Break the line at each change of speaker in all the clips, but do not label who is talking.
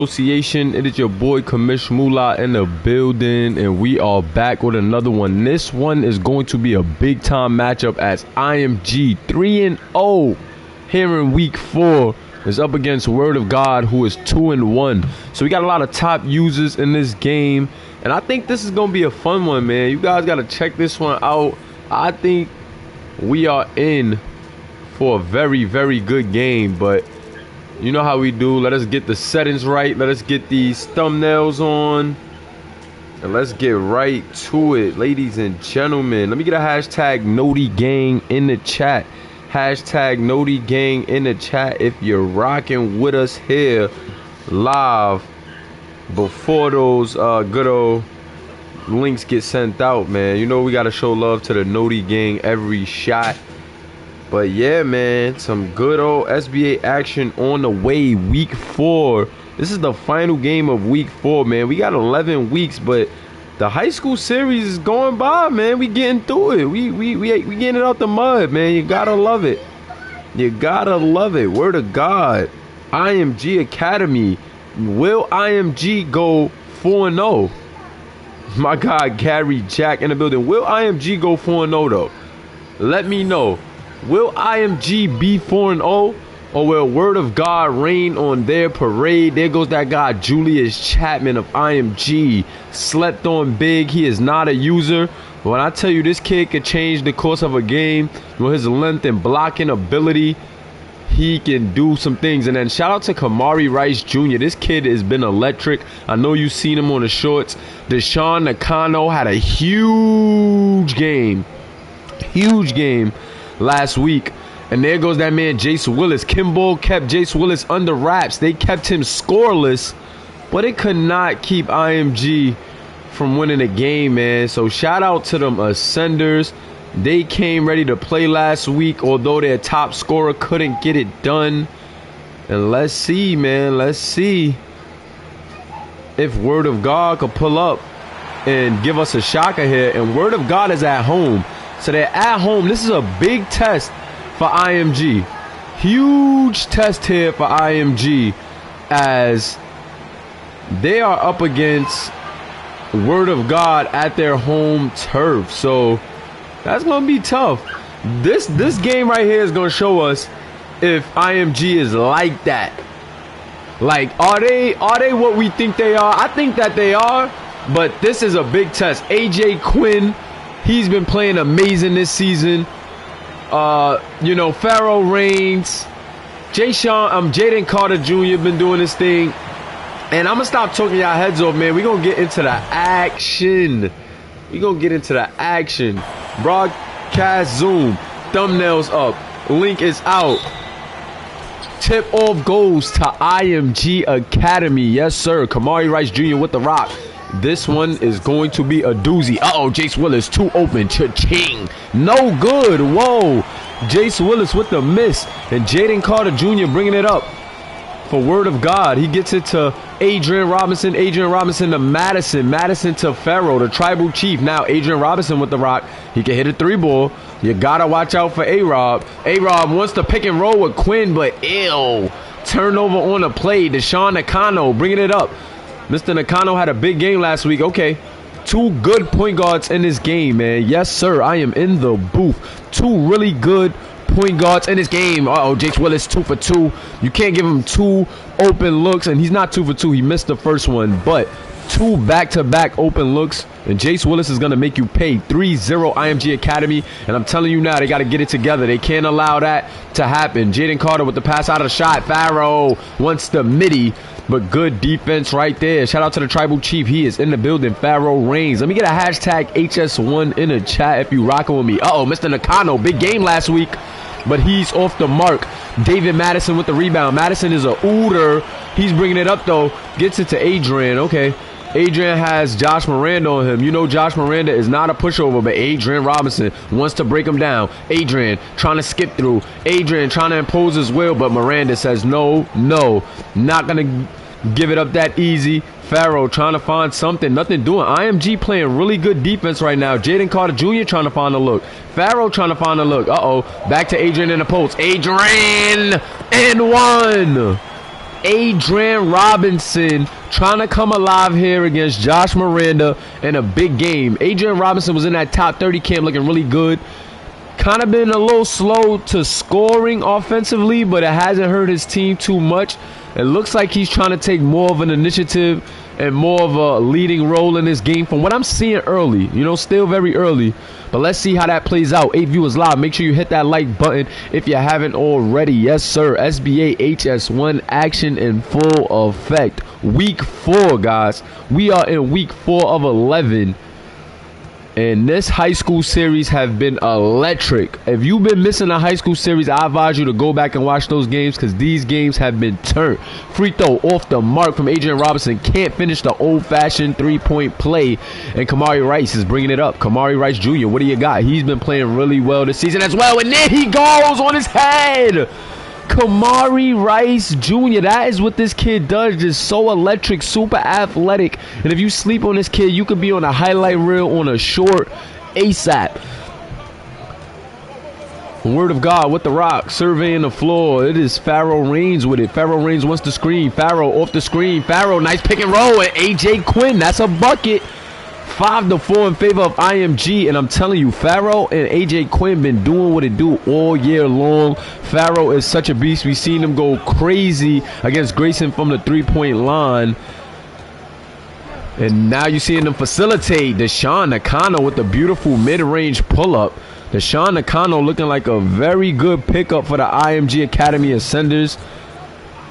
Association. It is your boy Commish Mula in the building, and we are back with another one. This one is going to be a big time matchup as IMG 3-0 here in week 4 is up against Word of God, who is 2-1. So we got a lot of top users in this game, and I think this is gonna be a fun one, man. You guys gotta check this one out. I think we are in for a very, very good game, but you know how we do. Let us get the settings right. Let us get these thumbnails on. And let's get right to it, ladies and gentlemen. Let me get a hashtag Noti Gang in the chat. Hashtag Noti Gang in the chat if you're rocking with us here live before those good old links get sent out, man. You know we got to show love to the Noti Gang every shot. But yeah, man, some good old SBA action on the way. Week 4. This is the final game of week 4, man. We got 11 weeks, but the high school series is going by, man. We getting through it. We getting it out the mud, man. You gotta love it. You gotta love it. Word of God. IMG Academy. Will IMG go 4-0? My God, Gary Jack in the building. Will IMG go 4-0 though? Let me know. Will IMG be 4-0, or will Word of God reign on their parade? There goes that guy Julius Chapman of IMG. Slept on big. He is not a user. When I tell you this kid could change the course of a game with his length and blocking ability, he can do some things. And then shout out to Kamari Rice Jr. This kid has been electric. I know you've seen him on the shorts. Deshaun Nakano had a huge game. Huge game last week. And there goes that man Jace Willis. Kimball kept Jace Willis under wraps. They kept him scoreless, but it could not keep IMG from winning the game, man. So shout out to them Ascenders. They came ready to play last week, although their top scorer couldn't get it done. And let's see, man. Let's see if Word of God could pull up and give us a shocker here. And Word of God is at home. So they're at home. This is a big test for IMG. Huge test here for IMG as they are up against Word of God at their home turf. So that's going to be tough. This game right here is going to show us if IMG is like that. Like, are they what we think they are? I think that they are, but this is a big test. AJ Quinn, he's been playing amazing this season. You know, Pharaoh Reigns, Jaden Carter Jr. been doing this thing. And I'm going to stop talking y'all heads off, man. We're going to get into the action. We're going to get into the action. Broadcast Zoom. Thumbnails up. Link is out. Tip off goes to IMG Academy. Yes, sir. Kamari Rice Jr. with the rock. This one is going to be a doozy. Uh-oh, Jace Willis, too open. Cha-ching. No good. Whoa. Jace Willis with the miss. And Jaden Carter Jr. bringing it up for Word of God. He gets it to Adrian Robinson. Adrian Robinson to Madison. Madison to Pharaoh, the tribal chief. Now Adrian Robinson with the rock. He can hit a 3-ball. You got to watch out for A-Rob. A-Rob wants to pick and roll with Quinn, but ew. Turnover on the play. Deshaun Nakano bringing it up. Mr. Nakano had a big game last week. Okay, 2 good point guards in this game, man. Yes, sir. I am in the booth. 2 really good point guards in this game. Uh-oh, Jace Willis 2 for 2. You can't give him 2 open looks, and he's not 2 for 2. He missed the first one, but 2 back-to-back open looks, and Jace Willis is going to make you pay. 3-0 IMG Academy, and I'm telling you now, they got to get it together. They can't allow that to happen. Jaden Carter with the pass out of the shot. Pharaoh wants the midi, but good defense right there. Shout out to the tribal chief. He is in the building. Pharaoh Reigns. Let me get a hashtag HS1 in the chat if you rocking with me. Uh-oh, Mr. Nakano. Big game last week, but he's off the mark. David Madison with the rebound. Madison is a ooter. He's bringing it up, though. Gets it to Adrian. Okay. Adrian has Josh Miranda on him. You know Josh Miranda is not a pushover, but Adrian Robinson wants to break him down. Adrian trying to skip through. Adrian trying to impose his will, but Miranda says no, not going to give it up that easy. Pharaoh trying to find something. Nothing doing. IMG playing really good defense right now. Jaden Carter Jr. trying to find a look. Pharaoh trying to find a look. Uh-oh. Back to Adrian in the post. Adrian! And one! Adrian Robinson trying to come alive here against Josh Miranda in a big game. Adrian Robinson was in that top 30 camp looking really good. Kind of been a little slow to scoring offensively, but it hasn't hurt his team too much. It looks like he's trying to take more of an initiative and more of a leading role in this game from what I'm seeing early. You know, still very early. But let's see how that plays out. 8 viewers live. Make sure you hit that like button if you haven't already. Yes, sir. SBA HS1 action in full effect. Week 4, guys. We are in week 4 of 11. And this high school series have been electric. If you've been missing a high school series, I advise you to go back and watch those games because these games have been turned. Free throw off the mark from Adrian Robinson. Can't finish the old-fashioned three-point play. And Kamari Rice is bringing it up. Kamari Rice Jr., what do you got? He's been playing really well this season as well. And there he goes on his head. Kamari Rice Jr. That is what this kid does. Just so electric, super athletic. And if you sleep on this kid, you could be on a highlight reel on a short ASAP. Word of God with the rock, surveying the floor. It is Pharaoh Reigns with it. Pharaoh Reigns wants the screen. Pharaoh off the screen. Pharaoh, nice pick and roll. And AJ Quinn, that's a bucket. 5-4 in favor of IMG, and I'm telling you, Pharaoh and AJ Quinn been doing what it do all year long. Pharaoh is such a beast. We've seen him go crazy against Grayson from the three-point line. And now you're seeing them facilitate. Deshaun Nakano with the beautiful mid-range pull-up. Deshaun Nakano looking like a very good pickup for the IMG Academy Ascenders.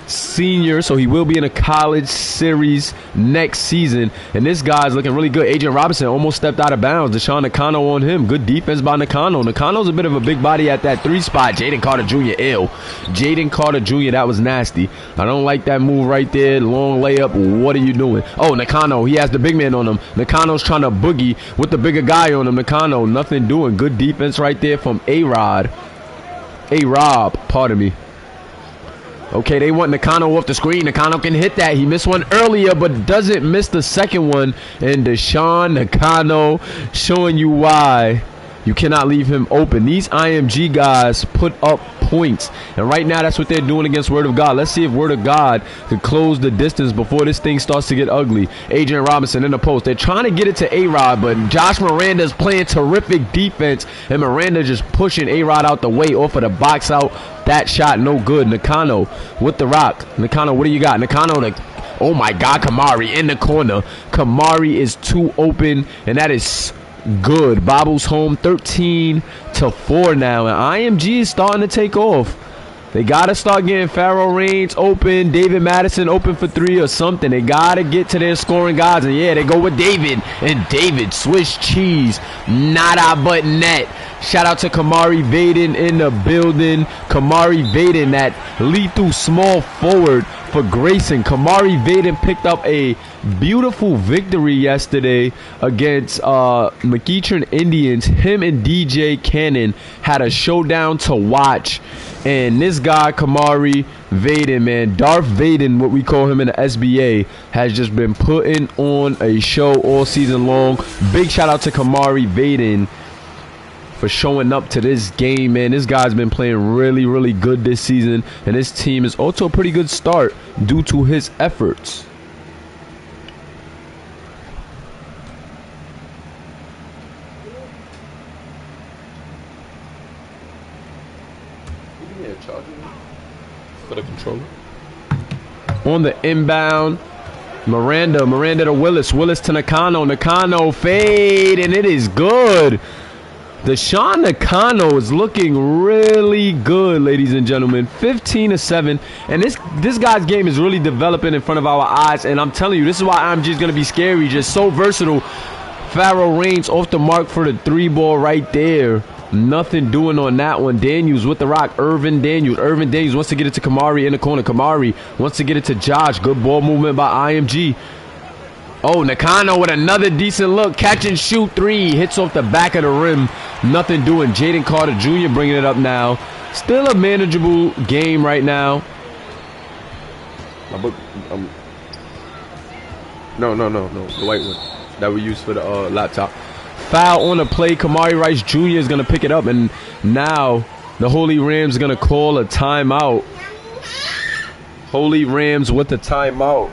Senior, so he will be in a college series next season. And this guy's looking really good. Adrian Robinson almost stepped out of bounds. Deshaun Nakano on him. Good defense by Nakano. Nakano's a bit of a big body at that 3 spot. Jaden Carter Jr. ill. Jaden Carter Jr. That was nasty. I don't like that move right there. Long layup. What are you doing? Oh, Nakano. He has the big man on him. Nakano's trying to boogie with the bigger guy on him. Nakano, nothing doing. Good defense right there from A-Rob, pardon me. Okay, they want Nakano off the screen. Nakano can hit that. He missed one earlier, but doesn't miss the second one. And Deshaun Nakano showing you why you cannot leave him open. These IMG guys put up points. And right now, that's what they're doing against Word of God. Let's see if Word of God can close the distance before this thing starts to get ugly. Adrian Robinson in the post. They're trying to get it to A-Rod, but Josh Miranda's playing terrific defense. And Miranda just pushing A-Rod out the way off of the box out. That shot, no good. Nakano with the rock. Nakano, what do you got? Nakano, oh my God, Kamari in the corner. Kamari is too open, and that is good. Bobbles home 13-4 now, and IMG is starting to take off. They got to start getting Pharaoh Reigns open, David Madison open for 3 or something. They got to get to their scoring guys, and yeah, they go with David. And David, Swiss cheese, nada but net. Shout out to Kamari Vaden in the building. Kamari Vaden, that lethal small forward for Grayson. Kamari Vaden picked up a beautiful victory yesterday against McEachern Indians. Him and DJ Cannon had a showdown to watch. And this guy, Kamari Vaden, man, Darth Vaden, what we call him in the SBA, has just been putting on a show all season long. Big shout out to Kamari Vaden for showing up to this game, man. This guy's been playing really, really good this season. And his team is also a pretty good start due to his efforts. For the controller. On the inbound, Miranda to Willis to Nakano. Nakano fade, and it is good. Deshaun Nakano is looking really good, ladies and gentlemen. 15-7, and this guy's game is really developing in front of our eyes. And I'm telling you, this is why IMG is going to be scary. Just so versatile. Pharaoh Reigns off the mark for the 3 ball right there. Nothing doing on that one. Daniels with the rock. Irvin Daniels wants to get it to Kamari in the corner. Kamari wants to get it to Josh. Good ball movement by IMG. Oh, Nakano with another decent look. Catch and shoot 3. Hits off the back of the rim. Nothing doing. Jaden Carter Jr. bringing it up now. Still a manageable game right now. My book. No. The white one that we use for the laptop. Foul on the play. Kamari Rice Jr. is going to pick it up. And now the Holy Rams are going to call a timeout. Holy Rams with the timeout.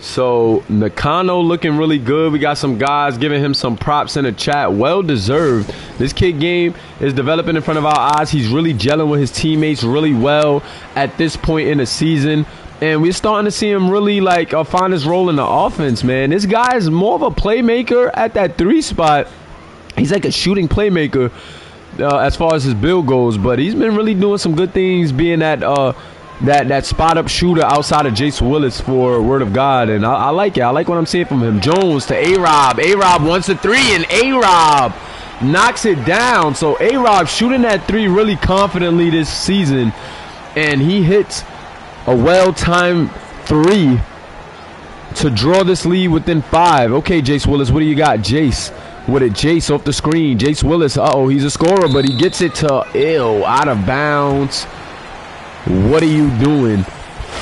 So Nakano looking really good. We got some guys giving him some props in the chat. Well deserved. This kid game is developing in front of our eyes. He's really gelling with his teammates really well at this point in the season. And we're starting to see him really like find his role in the offense, man. This guy is more of a playmaker at that 3 spot. He's like a shooting playmaker as far as his build goes. But he's been really doing some good things being that spot up shooter outside of Jace Willis for Word of God. And I like it. I like what I'm seeing from him. Jones to A-Rob. A-Rob wants a 3 and A-Rob knocks it down. So A-Rob shooting that 3 really confidently this season. And he hits a well-timed 3 to draw this lead within 5. Okay, Jace Willis, what do you got? Jace with it. Jace off the screen. Jace Willis, uh-oh, he's a scorer, but he gets it to out of bounds. What are you doing?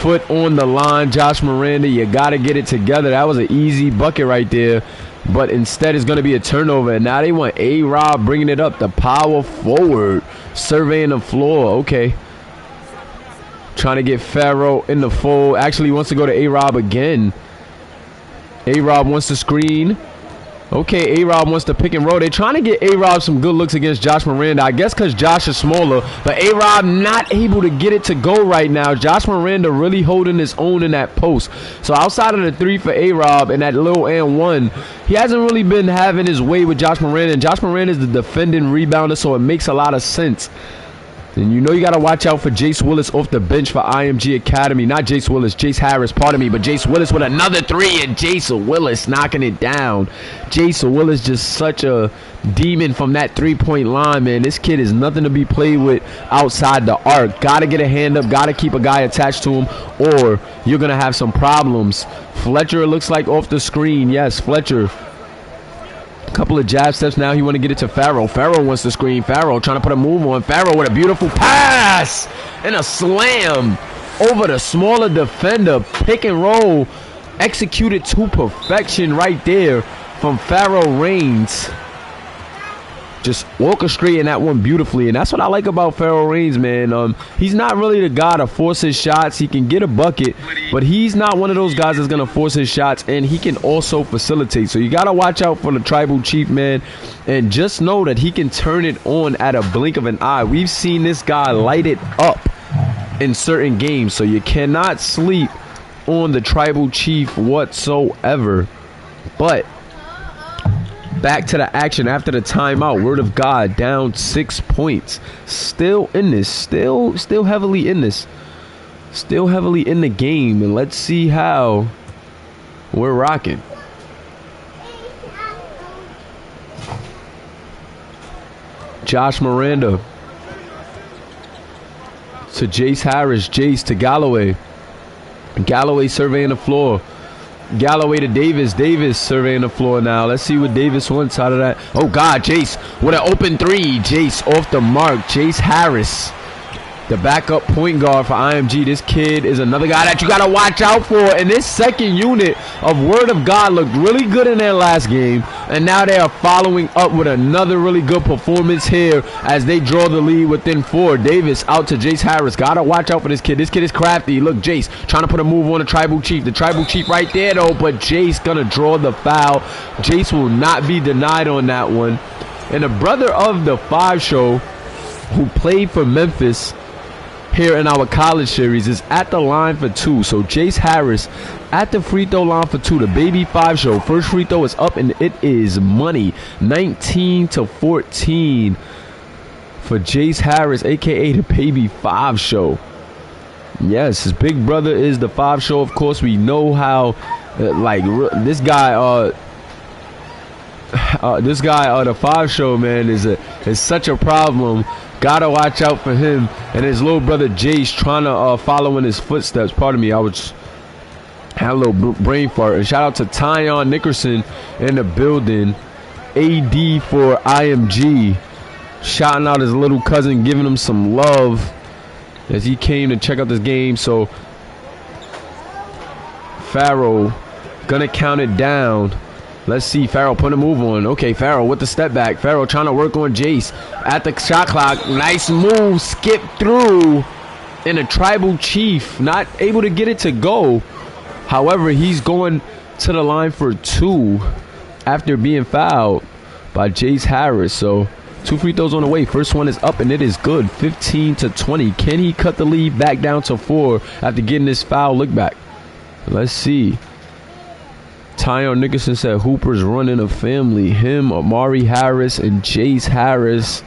Foot on the line, Josh Miranda. You got to get it together. That was an easy bucket right there. But instead, it's going to be a turnover. And now they want A-Rob bringing it up. The power forward. Surveying the floor. Okay. Trying to get Farrell in the fold. Actually wants to go to A-Rob again. A-Rob wants to screen. Okay, A-Rob wants to pick and roll. They're trying to get A-Rob some good looks against Josh Miranda. I guess because Josh is smaller. But A-Rob not able to get it to go right now. Josh Miranda really holding his own in that post. So outside of the 3 for A-Rob and that little and 1, he hasn't really been having his way with Josh Miranda. And Josh Miranda is the defending rebounder, so it makes a lot of sense. And you know you got to watch out for Jace Willis off the bench for IMG Academy. Not Jace Willis, Jace Harris, pardon me. But Jace Willis with another 3 and Jace Willis knocking it down. Jace Willis just such a demon from that 3-point line, man. This kid is nothing to be played with outside the arc. Got to get a hand up, got to keep a guy attached to him, or you're going to have some problems. Fletcher, it looks like off the screen. Yes, Fletcher. Couple of jab steps now. He want to get it to Farrell. Farrell wants to screen. Farrell trying to put a move on. Farrell with a beautiful pass and a slam over the smaller defender. Pick and roll executed to perfection right there from Farrell Reigns. Just orchestrating that one beautifully. And that's what I like about Farrell Reigns, man. He's not really the guy to force his shots. He can get a bucket, but he's not one of those guys that's going to force his shots, and he can also facilitate. So you got to watch out for the Tribal Chief, man, and just know that he can turn it on at a blink of an eye. We've seen this guy light it up in certain games, so you cannot sleep on the Tribal Chief whatsoever. But back to the action after the timeout. Word of God down 6 points. Still in this. Still heavily in this. Still heavily in the game. And let's see how we're rocking. Josh Miranda to Jace Harris. Jace to Galloway. Galloway surveying the floor. Galloway to Davis. Davis surveying the floor now. Let's see what Davis wants out of that. Oh, God. Jace with an open 3. Jace off the mark. Jace Harris, the backup point guard for IMG. This kid is another guy that you got to watch out for. And this second unit of Word of God looked really good in their last game. And now they are following up with another really good performance here as they draw the lead within 4. Davis out to Jace Harris. Got to watch out for this kid. This kid is crafty. Look, Jace trying to put a move on the Tribal Chief. The Tribal Chief right there, though. But Jace going to draw the foul. Jace will not be denied on that one. And the brother of the 5 show who played for Memphis here in our college series is at the line for 2. So Jace Harris at the free throw line for 2. The baby 5 show. First free throw is up and it is money. 19-14 for Jace Harris, aka the baby 5 show. Yes, his big brother is the 5 show. Of course, we know how this guy the 5 show, man, is such a problem. Gotta watch out for him and his little brother Jace trying to follow in his footsteps. Pardon me, I was had a little brain fart. And shout out to Tyon Nickerson in the building. AD for IMG, shouting out his little cousin, giving him some love as he came to check out this game. So Farrell gonna count it down. Let's see. Farrell put a move on. Okay, Farrell with the step back. Farrell trying to work on Jace at the shot clock. Nice move. Skip through. And a tribal chief not able to get it to go. However, he's going to the line for 2 after being fouled by Jace Harris. So 2 free throws on the way. First one is up and it is good. 15-20. Can he cut the lead back down to 4 after getting this foul look back? Let's see. Tyon Nickerson said Hooper's running a family. Him, Amari Harris, and Jace Harris.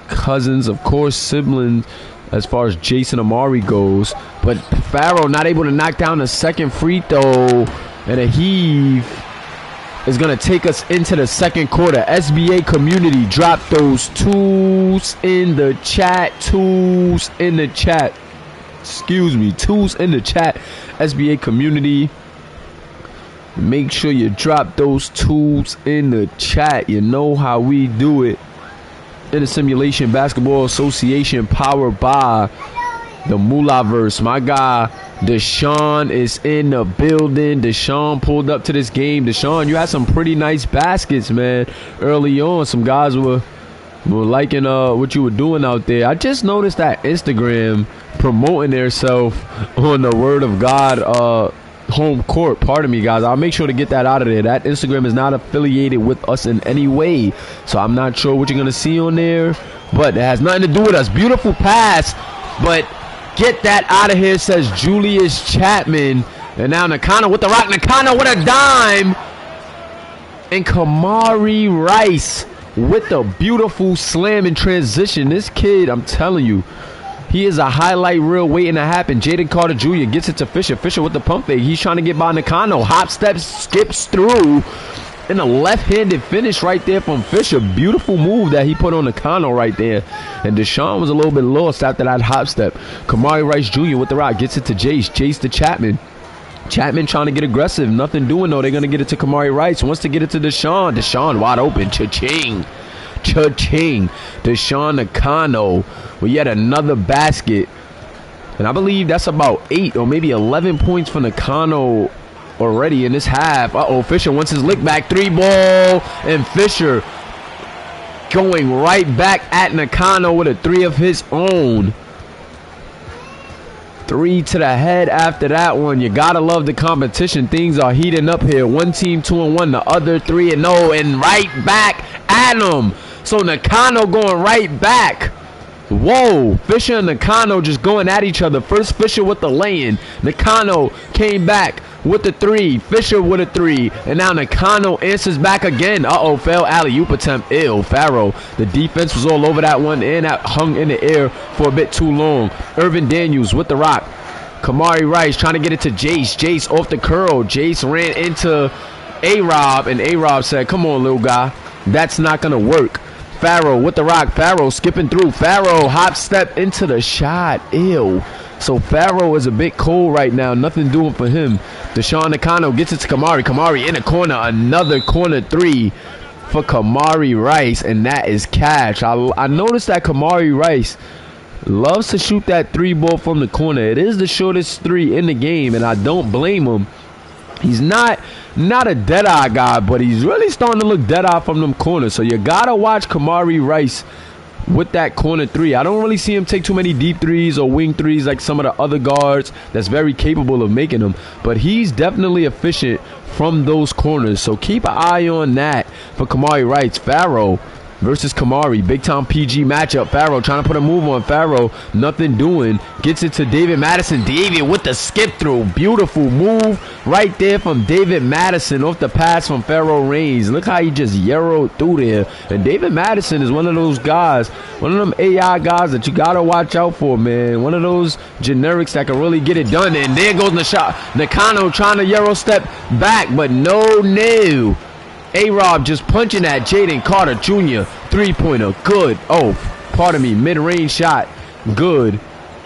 Cousins, of course, siblings as far as Jason Amari goes. But Farrell not able to knock down the second free throw. And a heave is going to take us into the second quarter. SBA community, drop those twos in the chat. Twos in the chat. Excuse me. Twos in the chat. SBA community. Make sure you drop those twos in the chat. You know how we do it. In the Simulation Basketball Association, powered by the Mulaverse. My guy Deshaun is in the building. Deshaun pulled up to this game. Deshaun, you had some pretty nice baskets, man, early on. Some guys were liking what you were doing out there. I just noticed that Instagram promoting themselves on the Word of God home court. Pardon me, guys. I'll make sure to get that out of there. That Instagram is not affiliated with us in any way, so I'm not sure what you're gonna see on there, but it has nothing to do with us. Beautiful pass, but get that out of here, says Julius Chapman. And now Nakano with the rock. Nakano with a dime, and Kamari Rice with the beautiful slam in transition. This kid, I'm telling you, he is a highlight reel waiting to happen. Jaden Carter Jr. gets it to Fisher. Fisher with the pump fake. He's trying to get by Nakano. Hop steps, skips through. And a left-handed finish right there from Fisher. Beautiful move that he put on Nakano right there. And Deshaun was a little bit lost after that hop step. Kamari Rice Jr. with the rock. Gets it to Jace. Jace to Chapman. Chapman trying to get aggressive. Nothing doing, though. They're going to get it to Kamari Rice. Wants to get it to Deshaun. Deshaun wide open. Cha-ching. Cha-ching. Deshaun Nakano with yet another basket. And I believe that's about 8 or maybe 11 points for Nakano already in this half. Uh-oh, Fisher wants his lick back. 3 ball. And Fisher going right back at Nakano with a 3 of his own. 3 to the head after that one. You gotta love the competition. Things are heating up here. One team 2-1, the other 3-0, and right back at him. So Nakano going right back. Whoa, Fisher and Nakano just going at each other. First Fisher with the lay-in. Nakano came back with the 3. Fisher with a 3. And now Nakano answers back again. Uh-oh, fell alley-oop attempt. Ew, Farrell. The defense was all over that one, and that hung in the air for a bit too long. Irvin Daniels with the rock. Kamari Rice trying to get it to Jace. Jace off the curl. Jace ran into A-Rob, and A-Rob said, come on, little guy. That's not going to work. Farrell with the rock. Farrell skipping through. Farrell hop step into the shot. Ew. So Farrell is a bit cold right now. Nothing doing for him. Deshaun Nakano gets it to Kamari. Kamari in the corner. Another corner 3 for Kamari Rice. And that is catch. I noticed that Kamari Rice loves to shoot that 3 ball from the corner. It is the shortest 3 in the game, and I don't blame him. He's not a dead-eye guy, but he's really starting to look dead-eye from them corners. So you got to watch Kamari Rice with that corner 3. I don't really see him take too many deep 3s or wing 3s like some of the other guards that's very capable of making them. But he's definitely efficient from those corners. So keep an eye on that for Kamari Rice. Farrell versus Kamari. Big time PG matchup. Farrell trying to put a move on. Farrell, nothing doing. Gets it to David Madison. David with the skip through. Beautiful move right there from David Madison off the pass from Farrell Reigns. Look how he just yarrowed through there. And David Madison is one of those guys, one of them AI guys that you got to watch out for, man. One of those generics that can really get it done. And there goes the shot. Nakano trying to yarrow step back, but no. A-Rob just punching at Jaden Carter Jr. 3-pointer. Good. Oh, pardon me. Mid-range shot. Good.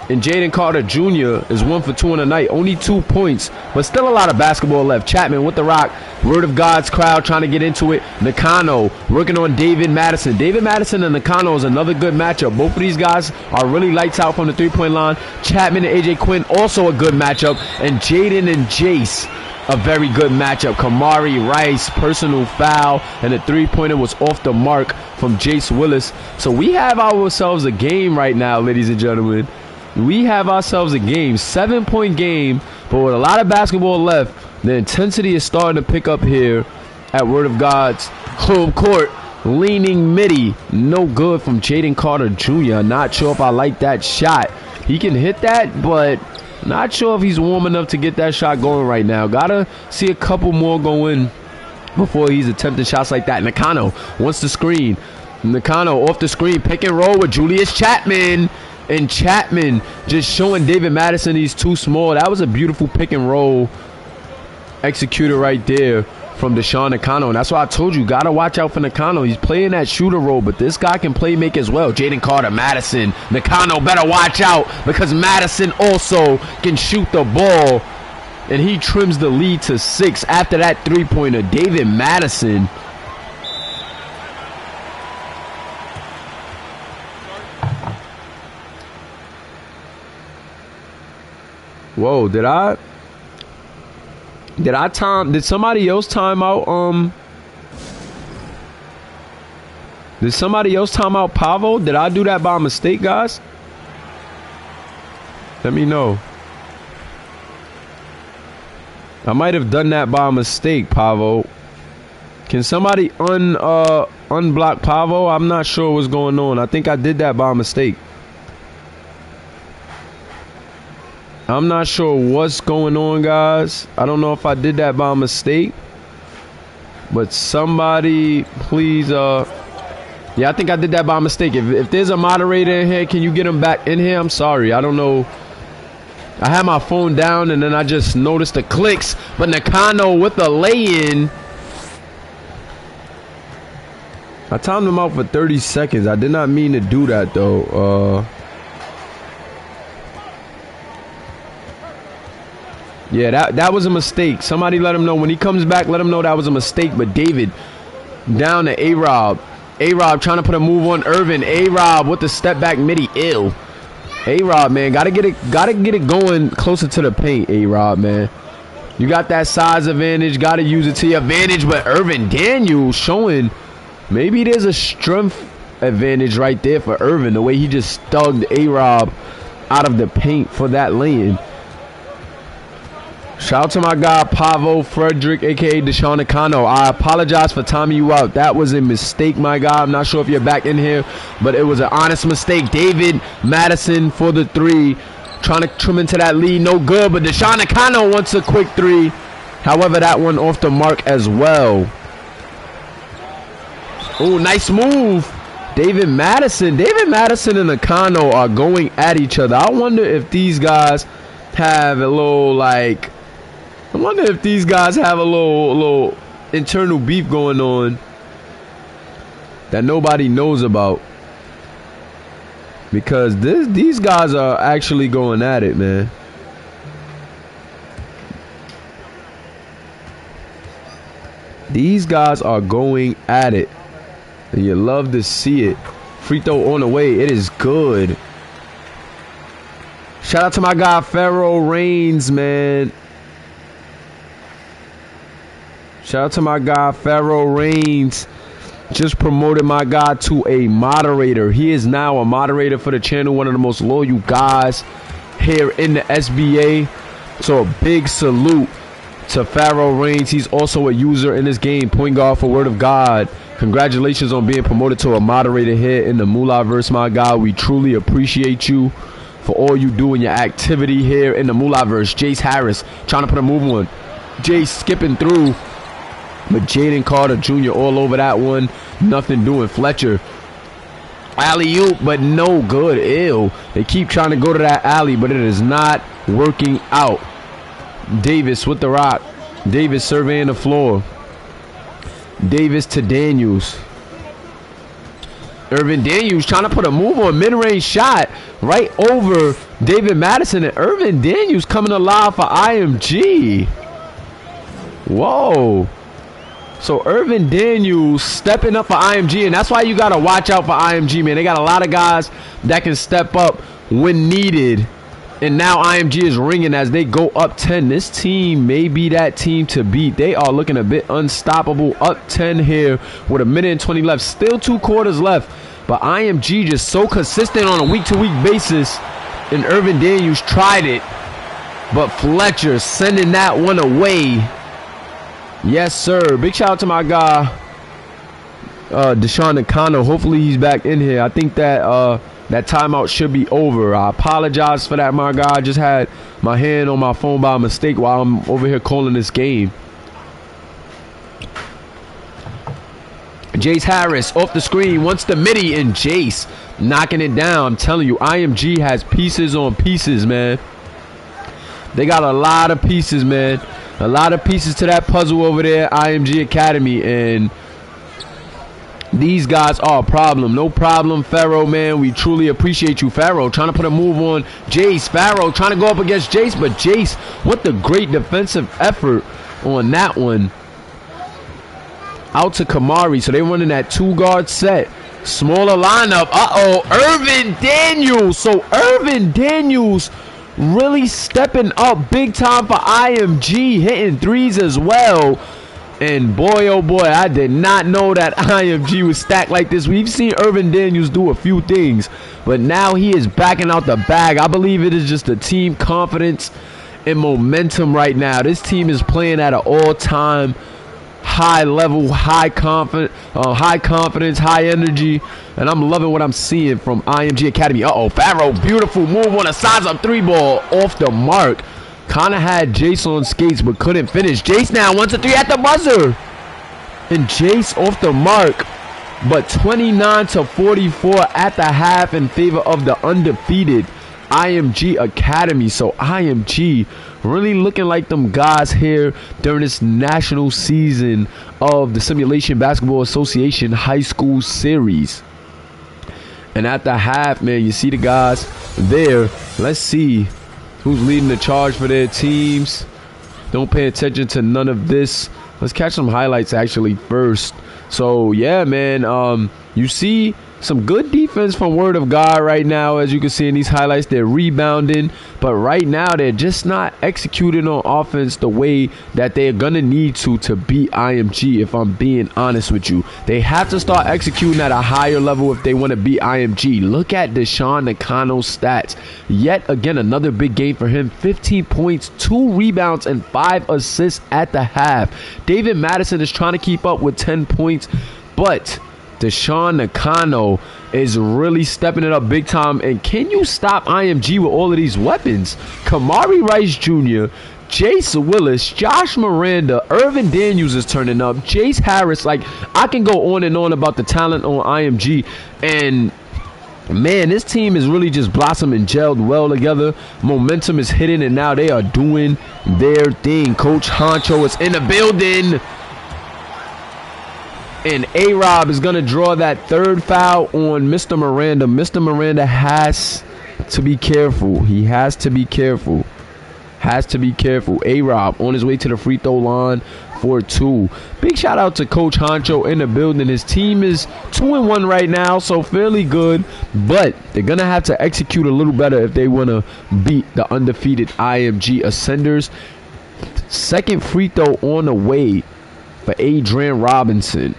And Jaden Carter Jr. is 1 for 2 on the night. Only 2 points, but still a lot of basketball left. Chapman with the rock. Word of God's crowd trying to get into it. Nakano working on David Madison. David Madison and Nakano is another good matchup. Both of these guys are really lights out from the 3-point line. Chapman and AJ Quinn also a good matchup. And Jaden and Jace a very good matchup. Kamari Rice, personal foul, and the three-pointer was off the mark from Jace Willis. So we have ourselves a game right now, ladies and gentlemen. We have ourselves a game, 7-point game, but with a lot of basketball left. The intensity is starting to pick up here at Word of God's home court. Leaning midi, no good from Jaden Carter Jr. Not sure if I like that shot. He can hit that, but not sure if he's warm enough to get that shot going right now. Gotta see a couple more go in before he's attempting shots like that. Nakano wants the screen. Nakano off the screen, pick and roll with Julius Chapman. And Chapman just showing David Madison he's too small. That was a beautiful pick and roll executed right there from Deshaun Nakano. And that's why I told you, got to watch out for Nakano. He's playing that shooter role, but this guy can play make as well. Jaden Carter, Madison. Nakano better watch out because Madison also can shoot the ball. And he trims the lead to 6 after that three-pointer. David Madison. Whoa, did somebody else time out did somebody else time out Pavo? Did I do that by mistake, guys? Let me know. I might have done that by mistake, Pavo. Can somebody unblock Pavo? I'm not sure what's going on. I think I did that by mistake. I'm not sure what's going on, guys. I don't know if I did that by mistake. But somebody, please, yeah, I think I did that by mistake. If there's a moderator in here, can you get him back in here? I'm sorry. I don't know. I had my phone down, and then I just noticed the clicks. But Nakano with the lay-in. I timed him out for 30 seconds. I did not mean to do that, though. Yeah, that was a mistake. Somebody let him know. When he comes back, let him know that was a mistake. But David down to A-Rob. A-Rob trying to put a move on Irvin. A-Rob with the step back midi. Ill. A-Rob, man, gotta get it going closer to the paint, A-Rob, man. You got that size advantage, gotta use it to your advantage. But Irvin Daniels showing maybe there's a strength advantage right there for Irvin. The way he just thugged A-Rob out of the paint for that lane. Shout out to my guy Pavo Frederick, aka Deshaun Nakano. I apologize for timing you out. That was a mistake, my guy. I'm not sure if you're back in here, but it was an honest mistake. David Madison for the three. Trying to trim into that lead. No good, but Deshaun Nakano wants a quick three. However, that one off the mark as well. Oh, nice move. David Madison and Nakano are going at each other. I wonder if these guys have a little, like, I wonder if these guys have a little internal beef going on that nobody knows about. Because these guys are actually going at it, man. These guys are going at it. And you love to see it. Free throw on the way. It is good. Shout out to my guy Pharaoh Reigns, man. Shout out to my guy Pharaoh Reigns. Just promoted my guy to a moderator. He is now a moderator for the channel. One of the most loyal guys here in the SBA. So a big salute to Pharaoh Reigns. He's also a user in this game. Point guard for Word of God. Congratulations on being promoted to a moderator here in the Mulaverse, my guy. We truly appreciate you for all you do in your activity here in the Mulaverse. Jace Harris trying to put a move on. Jace skipping through. But Jaden Carter Jr. all over that one. Nothing doing. Fletcher. Alley-oop, but no good. Ew. They keep trying to go to that alley, but it is not working out. Davis with the rock. Davis surveying the floor. Davis to Daniels. Irvin Daniels trying to put a move on mid-range shot right over David Madison, and Irvin Daniels coming alive for IMG. Whoa. So Irvin Daniels stepping up for IMG, and that's why you got to watch out for IMG, man. They got a lot of guys that can step up when needed And now IMG is ringing as they go up 10. This team may be that team to beat. They are looking a bit unstoppable. Up 10 here with 1:20 left. Still 2 quarters left. But IMG just so consistent on a week-to-week basis. And Irvin Daniels tried it. But Fletcher sending that one away. Yes, sir. Big shout out to my guy, Deshaun Nakano. Hopefully he's back in here. I think that that timeout should be over. I apologize for that, my guy. I just had my hand on my phone by mistake while I'm over here calling this game. Jace Harris off the screen, wants the midi, and Jace knocking it down. I'm telling you, IMG has pieces on pieces, man. They got a lot of pieces, man. A lot of pieces to that puzzle over there, IMG Academy, and these guys are a problem. No problem, Pharaoh, man. We truly appreciate you, Pharaoh. Trying to put a move on Jace. Pharaoh trying to go up against Jace, but Jace, what the great defensive effort on that one. Out to Kamari, so they running that 2-guard set. Smaller lineup. Irvin Daniels. So Irvin Daniels really stepping up big time for IMG, hitting threes as well. And boy, oh boy, I did not know that IMG was stacked like this. We've seen Irvin Daniels do a few things, but now he is backing out the bag. I believe it is just the team confidence and momentum right now. This team is playing at an all-time high level, high confidence, high energy, and I'm loving what I'm seeing from IMG Academy. Pharaoh, beautiful move on a size-up 3-ball off the mark. Kind of had Jace on skates, but couldn't finish. Jace now wants a 3 at the buzzer. And Jace off the mark. But 29-44 at the half in favor of the undefeated IMG Academy. So IMG really looking like them guys here during this national season of the Simulation Basketball Association High School Series. And at the half, man, you see the guys there. Let's see who's leading the charge for their teams. Don't pay attention to none of this. Let's catch some highlights actually first. So yeah, man, you see some good defense from Word of God right now. As you can see in these highlights, they're rebounding, but right now they're just not executing on offense the way that they're gonna need to beat IMG. If I'm being honest with you, they have to start executing at a higher level if they want to beat IMG. Look at Deshaun Nakano's stats. Yet again, another big game for him. 15 points, 2 rebounds, and 5 assists at the half. David Madison is trying to keep up with 10 points, but Deshaun Nakano is really stepping it up big time. And can you stop IMG with all of these weapons? Kamari Rice Jr., Jace Willis, Josh Miranda, Irvin Daniels is turning up, Jace Harris. Like, I can go on and on about the talent on IMG. And man, this team is really just blossoming, gelled well together. Momentum is hitting, and now they are doing their thing. Coach Honcho is in the building. And A-Rob is going to draw that 3rd foul on Mr. Miranda. Mr. Miranda has to be careful. He has to be careful. Has to be careful. A-Rob on his way to the free throw line for 2. Big shout out to Coach Honcho in the building. His team is 2-1 right now, so fairly good. But they're going to have to execute a little better if they want to beat the undefeated IMG Ascenders. 2nd free throw on the way for Adrian Robinson.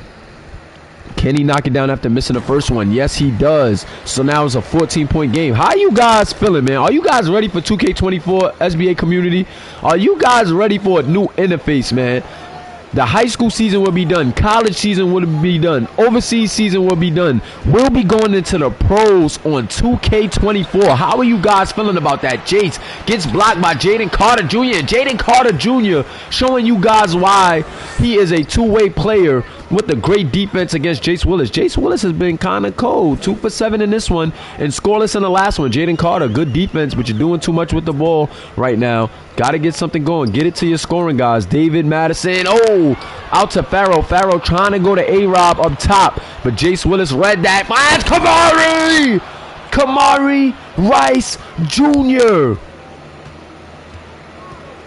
Can he knock it down after missing the first one? Yes, he does. So now it's a 14-point game. How you guys feeling, man? Are you guys ready for 2K24 SBA community? Are you guys ready for a new interface, man? The high school season will be done. College season will be done. Overseas season will be done. We'll be going into the pros on 2K24. How are you guys feeling about that? Jace gets blocked by Jaden Carter Jr. Jaden Carter Jr. showing you guys why he is a two-way player with the great defense against Jace Willis. Jace Willis has been kind of cold. 2 for 7 in this one and scoreless in the last one. Jaden Carter, good defense, but you're doing too much with the ball right now. Got to get something going. Get it to your scoring guys. David Madison. Out to Pharaoh. Pharaoh trying to go to A-Rob up top, but Jace Willis read that. Finds Kamari! Kamari Rice Jr.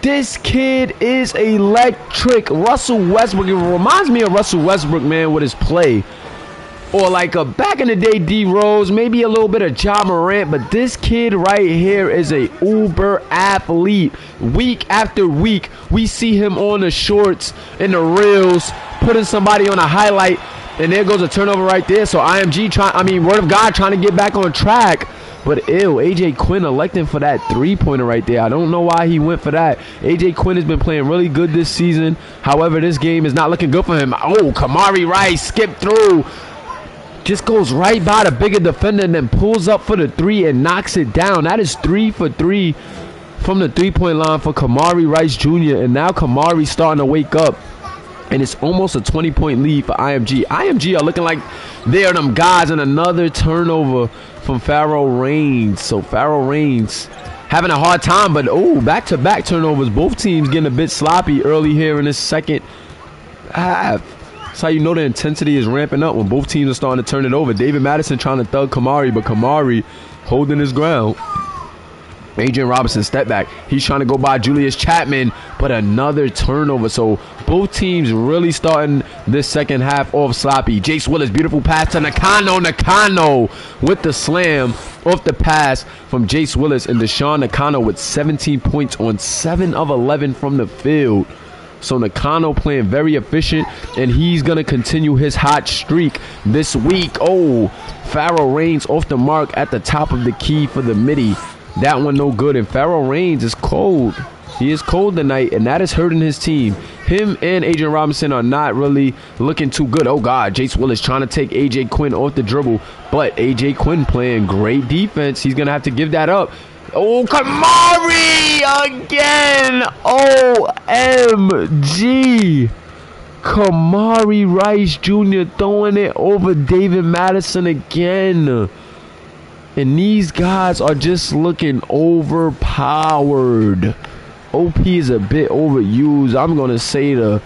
This kid is electric. Russell Westbrook. It reminds me of Russell Westbrook, man, with his play. or like a back in the day D Rose, maybe a little bit of Ja Morant, but this kid right here is a uber athlete. Week after week, we see him on the shorts and the reels, putting somebody on a highlight, and there goes a turnover right there. So IMG Word of God trying to get back on track. But ew, AJ Quinn electing for that three-pointer right there. I don't know why he went for that. AJ Quinn has been playing really good this season. However, this game is not looking good for him. Oh, Kamari Rice skipped through. Just goes right by the bigger defender and then pulls up for the three and knocks it down. That is 3 for 3 from the three-point line for Kamari Rice Jr. And now Kamari's starting to wake up. And it's almost a 20-point lead for IMG. IMG are looking like they're them guys, and another turnover from Pharaoh Reigns. So Pharaoh Reigns having a hard time, but back-to-back turnovers. Both teams getting a bit sloppy early here in this second half. That's how you know the intensity is ramping up when both teams are starting to turn it over. David Madison trying to thug Kamari, but Kamari holding his ground. Adrian Robinson step back. He's trying to go by Julius Chapman, but another turnover. So both teams really starting this second half off sloppy. Jace Willis, beautiful pass to Nakano. Nakano with the slam off the pass from Jace Willis, and Deshaun Nakano with 17 points on 7 of 11 from the field. So Nakano playing very efficient, and he's going to continue his hot streak this week. Oh, Pharaoh Reigns off the mark at the top of the key for the midi. That one no good, and Pharaoh Reigns is cold. He is cold tonight, and that is hurting his team. Him and Adrian Robinson are not really looking too good. Oh, God, Jace Willis trying to take A.J. Quinn off the dribble, but A.J. Quinn playing great defense. He's going to have to give that up. Oh, Kamari again. OMG. Kamari Rice Jr. throwing it over David Madison again. And these guys are just looking overpowered. OP is a bit overused. I'm going to say the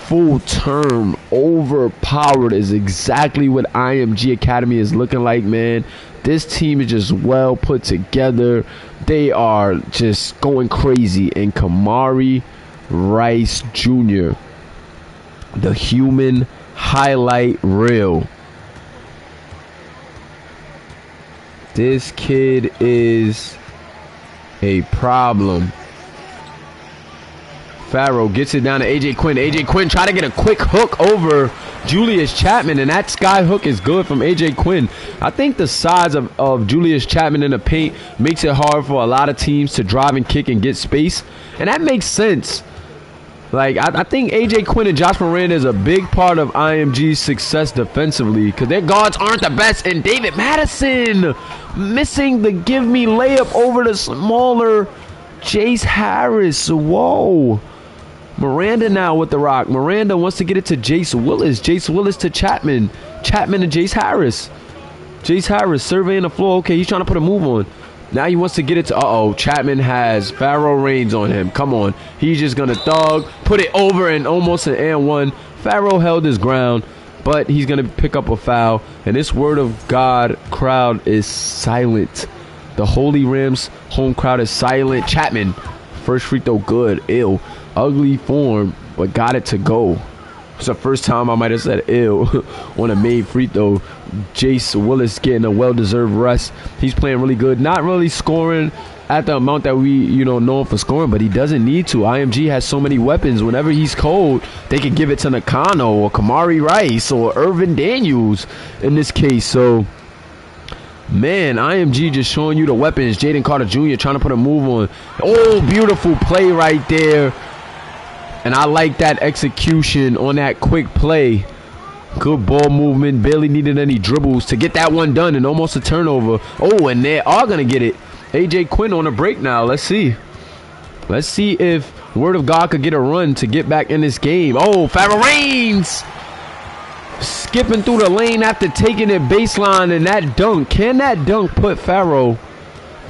full term overpowered is exactly what IMG Academy is looking like, man. This team is just well put together. They are just going crazy. And Kamari Rice Jr., the human highlight reel. This kid is a problem. Pharaoh gets it down to A.J. Quinn. A.J. Quinn try to get a quick hook over Julius Chapman, and that sky hook is good from A.J. Quinn. I think the size of Julius Chapman in the paint makes it hard for a lot of teams to drive and kick and get space, and that makes sense. Like, I think A.J. Quinn and Josh Miranda is a big part of IMG's success defensively, because their guards aren't the best. And David Madison missing the give me layup over the smaller Jace Harris. Whoa. Miranda now with the rock. Miranda wants to get it to Jace Willis. Jace Willis to Chapman. Chapman to Jace Harris. Jace Harris surveying the floor. Okay, he's trying to put a move on. Now he wants to get it to, Chapman has Pharaoh Reigns on him. Come on. He's just going to thug, put it over, and almost an and one. Pharaoh held his ground, but he's going to pick up a foul. And this Word of God crowd is silent. The Holy Rams home crowd is silent. Chapman, first free throw good. Ew. Ugly form, but got it to go. It's the first time I might have said ew on a made free throw. Jace Willis getting a well-deserved rest. He's playing really good. Not really scoring at the amount that we, know him for scoring, but he doesn't need to. IMG has so many weapons. Whenever he's cold, they can give it to Nakano or Kamari Rice or Irvin Daniels in this case. So, man, IMG just showing you the weapons. Jaden Carter Jr. trying to put a move on. Oh, beautiful play right there. And I like that execution on that quick play. Good ball movement. Barely needed any dribbles to get that one done, and almost a turnover. Oh, and they are going to get it. A.J. Quinn on a break now. Let's see. Let's see if Word of God could get a run to get back in this game. Oh, Pharaoh Reigns skipping through the lane after taking it baseline, and that dunk. Can that dunk put Pharaoh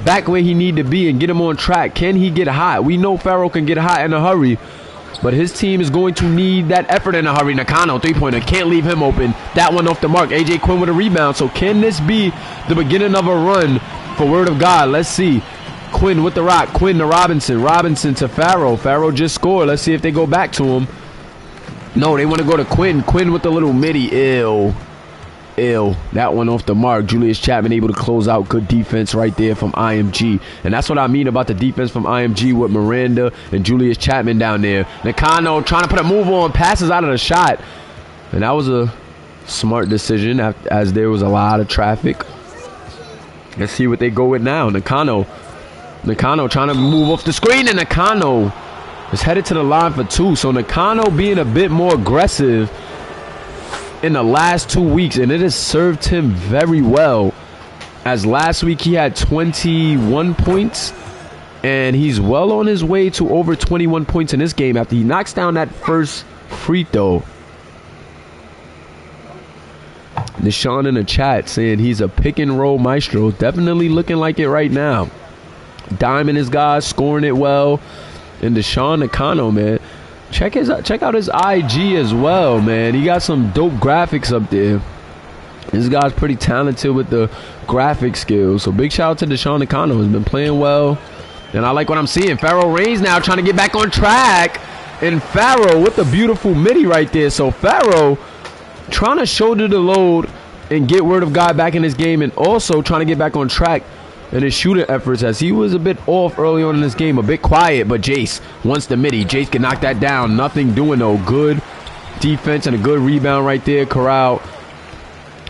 back where he need to be and get him on track? Can he get hot? We know Pharaoh can get hot in a hurry, but his team is going to need that effort in a hurry. Nakano, three-pointer. Can't leave him open. That one off the mark. A.J. Quinn with a rebound. So can this be the beginning of a run for Word of God? Let's see. Quinn with the rock. Quinn to Robinson. Robinson to Pharaoh. Pharaoh just scored. Let's see if they go back to him. No, they want to go to Quinn. Quinn with the little midi. Ew. ill. That one off the mark. Julius Chapman able to close out. Good defense right there from IMG. And that's what I mean about the defense from IMG with Miranda and Julius Chapman down there. Nakano trying to put a move on. Passes out of the shot. And that was a smart decision as there was a lot of traffic. Let's see what they go with now. Nakano trying to move off the screen. And Nakano is headed to the line for 2. So Nakano being a bit more aggressive in the last 2 weeks, and it has served him very well, as last week he had 21 points, and he's well on his way to over 21 points in this game after he knocks down that first free throw. Deshaun in the chat saying he's a pick and roll maestro. Definitely looking like it right now. Diamond his guys, scoring it well. And Deshaun Nakano, man, check out his IG as well, man. He got some dope graphics up there. This guy's pretty talented with the graphic skills. So big shout out to Deshaun Nakano. He's been playing well. And I like what I'm seeing. Pharaoh Reigns now trying to get back on track. And Pharaoh with the beautiful midi right there. So Pharaoh trying to shoulder the load and get word of God back in this game, and also trying to get back on track in his shooting efforts, as he was a bit off early on in this game, a bit quiet. But Jace wants the midi. Jace can knock that down. Nothing doing though. Good defense and a good rebound right there. Corral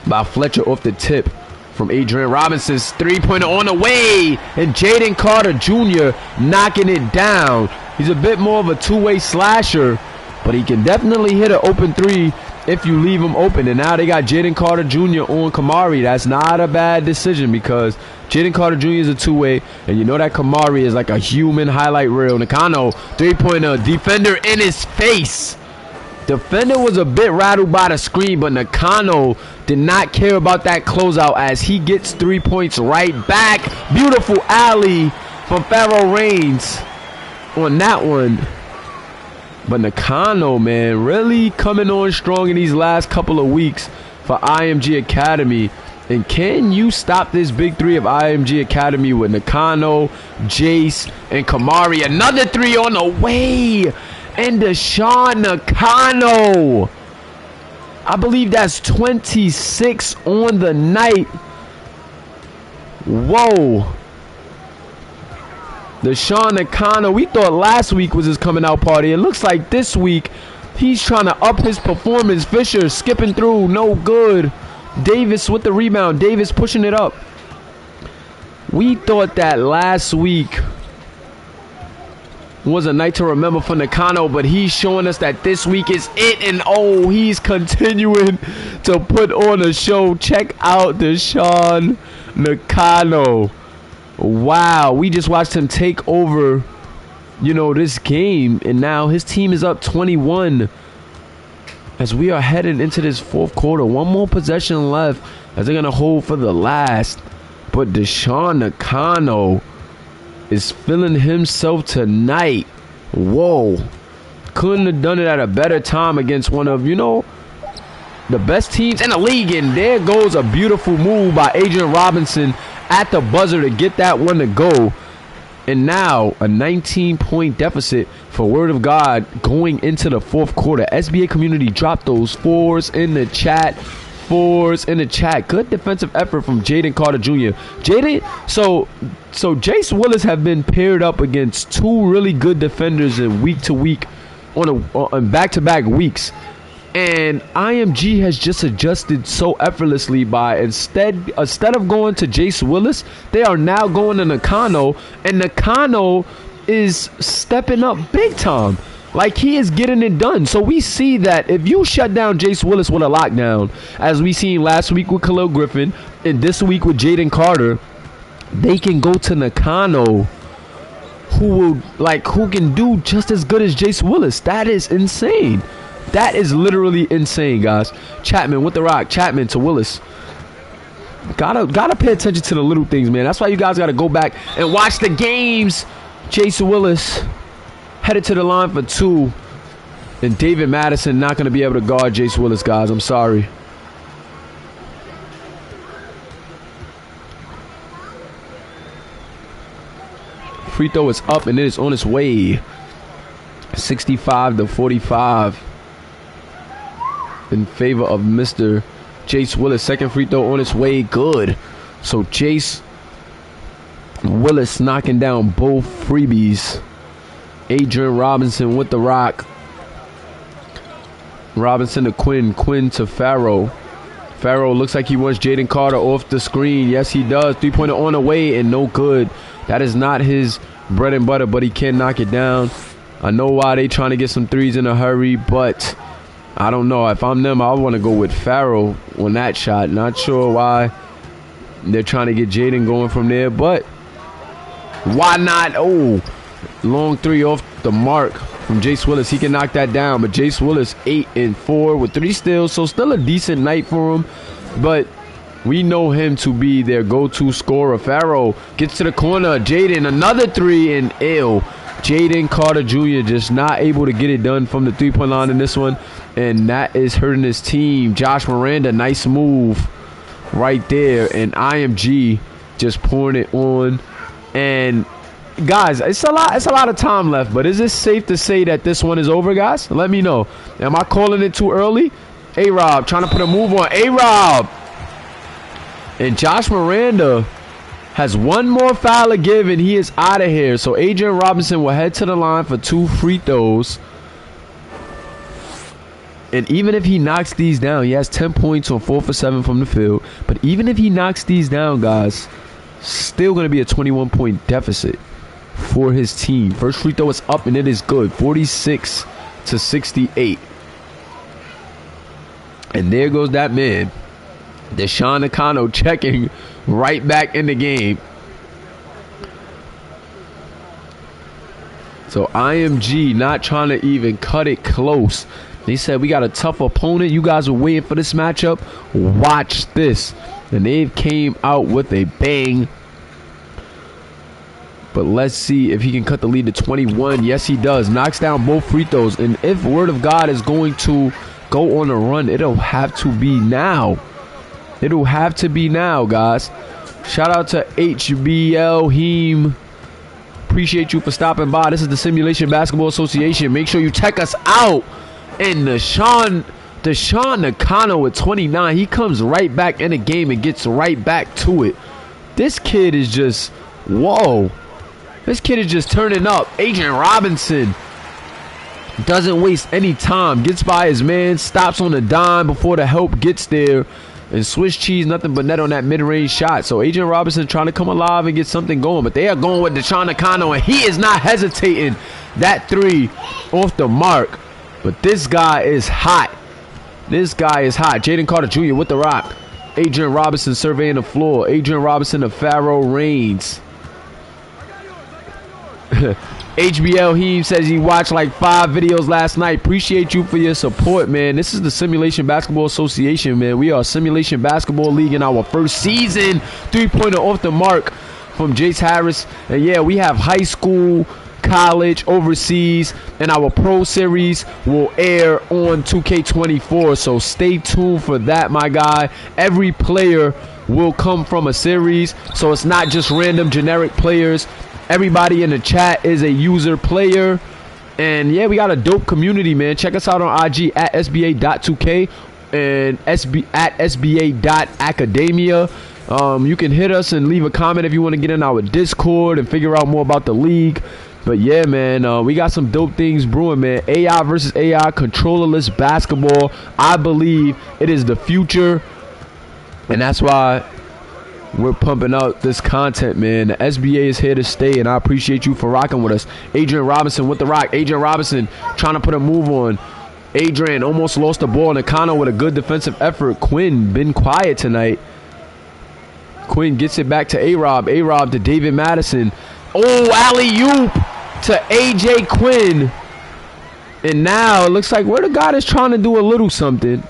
by Fletcher off the tip from Adrian Robinson's three-pointer on the way, and Jaden Carter Jr. knocking it down. He's a bit more of a two-way slasher, but he can definitely hit an open three if you leave him open. And now they got Jaden Carter Jr. on Kamari. That's not a bad decision, because Jaden Carter Jr. is a two-way, and you know that Kamari is like a human highlight reel. Nakano, three-pointer, defender in his face. Defender was a bit rattled by the screen, but Nakano did not care about that closeout as he gets 3 points right back. Beautiful alley from Pharaoh Reigns on that one. But Nakano, man, really coming on strong in these last couple of weeks for IMG Academy. And can you stop this big three of IMG Academy with Nakano, Jace, and Kamari? Another three on the way. And Deshaun Nakano. I believe that's 26 on the night. Whoa. Deshaun Nakano, we thought last week was his coming out party. It looks like this week he's trying to up his performance. Fisher skipping through, no good. Davis with the rebound. Davis pushing it up. We thought that last week was a night to remember for Nakano, but he's showing us that this week is it. And oh, he's continuing to put on a show. Check out Deshaun Nakano. Wow, we just watched him take over, this game, and now his team is up 21 as we are heading into this fourth quarter. One more possession left as they're going to hold for the last. But Deshaun Nakano is feeling himself tonight. Whoa. Couldn't have done it at a better time against one of, the best teams in the league. And there goes a beautiful move by Adrian Robinson at the buzzer to get that one to go. And now a 19-point deficit for Word of God going into the fourth quarter. SBA community, drop those fours in the chat. Fours in the chat. Good defensive effort from Jaden Carter Jr. So Jace Willis have been paired up against two really good defenders in week to week on back-to-back weeks. And IMG has just adjusted so effortlessly by instead of going to Jace Willis, they are now going to Nakano, and Nakano is stepping up big time. Like, he is getting it done. So we see that if you shut down Jace Willis with a lockdown, as we seen last week with Khalil Griffin and this week with Jaden Carter, they can go to Nakano, who can do just as good as Jace Willis. That is insane. That is literally insane, guys. Chapman with the rock. Chapman to Willis. Gotta pay attention to the little things, man. That's why you guys gotta go back and watch the games. Jace Willis headed to the line for 2. And David Madison not gonna be able to guard Jace Willis, guys. I'm sorry. Free throw is up and it is on its way. 65-45. In favor of Mr. Jace Willis, second free throw on its way. Good. So Jace Willis knocking down both freebies. Adrian Robinson with the rock. Robinson to Quinn. Quinn to Farrow. Farrow looks like he wants Jaden Carter off the screen. Yes, he does. Three-pointer on the way and no good. That is not his bread and butter, but he can knock it down. I know why they trying to get some threes in a hurry, but I don't know. If I'm them, I want to go with Farrow on that shot. Not sure why they're trying to get Jaden going from there, but why not? Oh, long three off the mark from Jace Willis. He can knock that down, but Jace Willis 8 and 4 with 3 steals, so still a decent night for him, but we know him to be their go-to scorer. Farrow gets to the corner. Jaden, another 3, and ill. Jaden Carter Jr. just not able to get it done from the three-point line in this one, and that is hurting his team. Josh Miranda, nice move right there, and IMG just pouring it on. And guys, it's a lot of time left, but is it safe to say that this one is over, guys? Let me know. Am I calling it too early? A-Rob trying to put a move on A-Rob. And Josh Miranda has one more foul to give, and he is out of here. So Adrian Robinson will head to the line for 2 free throws. And even if he knocks these down, he has 10 points on 4 for 7 from the field. But even if he knocks these down, guys, still going to be a 21-point deficit for his team. First free throw is up, and it is good. 46-68. And there goes that man, Deshaun Nakano, checking right back in the game. So IMG not trying to even cut it close. They said, we got a tough opponent. You guys were waiting for this matchup. Watch this. And they came out with a bang. But let's see if he can cut the lead to 21. Yes, he does. Knocks down both free throws. And if Word of God is going to go on a run, it'll have to be now. It'll have to be now, guys. Shout out to HBL Heem. Appreciate you for stopping by. This is the Simulation Basketball Association. Make sure you check us out. And Deshaun Nakano with 29. He comes right back in the game and gets right back to it. This kid is just, whoa. This kid is just turning up. Adrian Robinson doesn't waste any time. Gets by his man. Stops on the dime before the help gets there. And Swiss cheese, nothing but net on that mid-range shot. So Adrian Robinson trying to come alive and get something going. But they are going with Deshaun Nakano, and he is not hesitating. That 3 off the mark. But this guy is hot. This guy is hot. Jaden Carter Jr. with the rock. Adrian Robinson surveying the floor. Adrian Robinson to Farrow Reigns. HBL Heem says he watched like 5 videos last night. Appreciate you for your support, man. This is the Simulation Basketball Association, man. We are Simulation Basketball League in our first season. 3-pointer off the mark from Jace Harris. And yeah, we have high school, college, overseas, and our pro series will air on 2K24. So stay tuned for that, my guy. Every player will come from a series, so it's not just random generic players. Everybody in the chat is a user player. And yeah, we got a dope community, man. Check us out on IG at SBA.2K and at SBA.academia. You can hit us and leave a comment if you want to get in our Discord and figure out more about the league. But yeah, man, we got some dope things brewing, man. AI versus AI, controllerless basketball. I believe it is the future, and that's why we're pumping out this content, man. The SBA is here to stay, and I appreciate you for rocking with us. Adrian Robinson with the rock. Adrian Robinson trying to put a move on. Adrian almost lost the ball. Nakano with a good defensive effort. Quinn been quiet tonight. Quinn gets it back to A-Rob. A-Rob to David Madison. Oh, alley-oop to AJ Quinn. And now it looks like Word of God is trying to do a little something.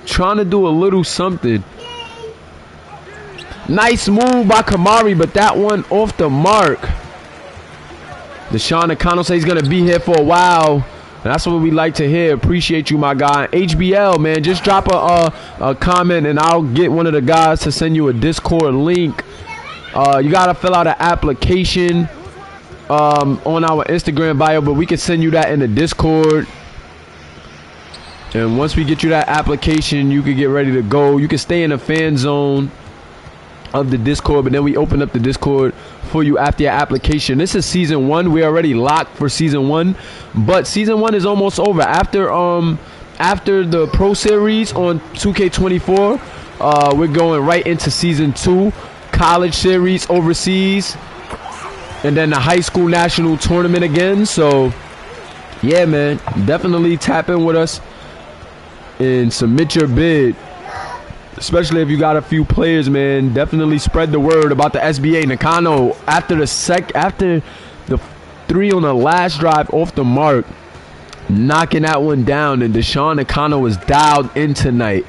Trying to do a little something. Nice move by Kamari, but that one off the mark. Deshaun Nakano says he's going to be here for a while. And that's what we like to hear. Appreciate you, my guy. HBL, man, just drop a comment and I'll get one of the guys to send you a Discord link. You got to fill out an application on our Instagram bio, but we can send you that in the Discord. And once we get you that application, you can get ready to go. You can stay in the fan zone of the Discord, but then we open up the Discord for you after your application. This is season 1. We're already locked for season 1, but season 1 is almost over. After the Pro Series on 2K24, we're going right into season 2, College Series overseas, and then the High School National Tournament again. So yeah, man, definitely tap in with us and submit your bid, especially if you got a few players, man. Definitely spread the word about the SBA. Nakano, after the 3 on the last drive off the mark, knocking that one down, and Deshaun Nakano is dialed in tonight.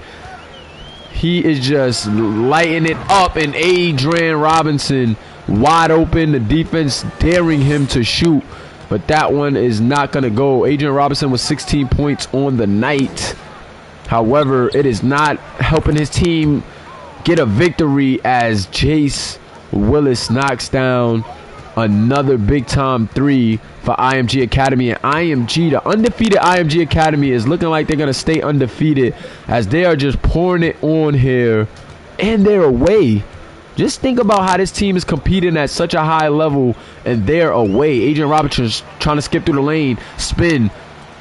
He is just lighting it up, and Adrian Robinson wide open, the defense daring him to shoot, but that one is not going to go. Adrian Robinson was 16 points on the night. However, it is not helping his team get a victory as Jace Willis knocks down another big-time 3 for IMG Academy. And IMG, the undefeated IMG Academy, is looking like they're going to stay undefeated as they are just pouring it on here, and they're away. Just think about how this team is competing at such a high level, and they're away. Adrian Robinson's trying to skip through the lane, spin.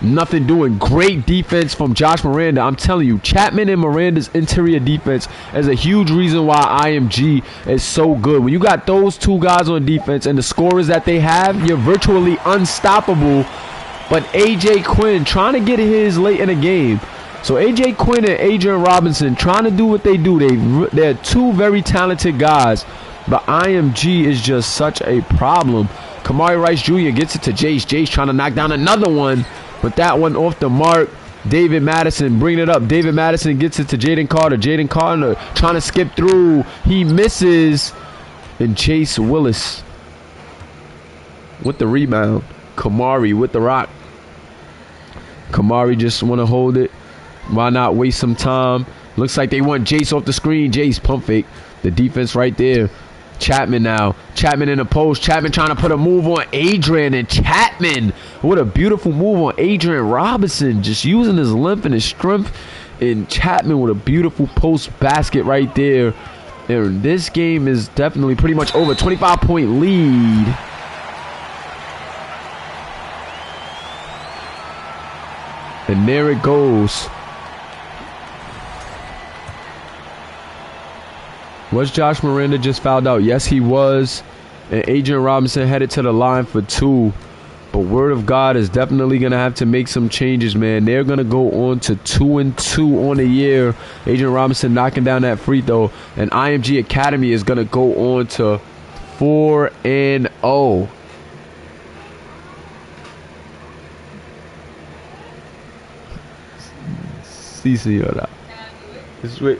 Nothing doing. Great defense from Josh Miranda. I'm telling you, Chapman and Miranda's interior defense is a huge reason why IMG is so good. When you got those 2 guys on defense and the scorers that they have, you're virtually unstoppable. But AJ Quinn trying to get his late in the game. So AJ Quinn and Adrian Robinson trying to do what they do. They're 2 very talented guys, but IMG is just such a problem. Kamari Rice Jr. gets it to Jace. Jace trying to knock down another one, but that one off the mark. David Madison bringing it up. David Madison gets it to Jaden Carter. Jaden Carter trying to skip through. He misses. And Chase Willis with the rebound. Kamari with the rock. Kamari just want to hold it. Why not waste some time? Looks like they want Jace off the screen. Jace pump fake. The defense right there. Chapman now. Chapman in the post. Chapman trying to put a move on Adrian, and Chapman, what a beautiful move on Adrian Robinson, just using his length and his strength. And Chapman with a beautiful post basket right there. And this game is definitely pretty much over. 25-point lead. And there it goes. Was Josh Miranda just fouled out? Yes, he was. And Adrian Robinson headed to the line for 2. But word of God is definitely going to have to make some changes, man. They're going to go on to 2-2 on the year. Adrian Robinson knocking down that free throw. And IMG Academy is going to go on to 4-0. Sí, señora. Sweet.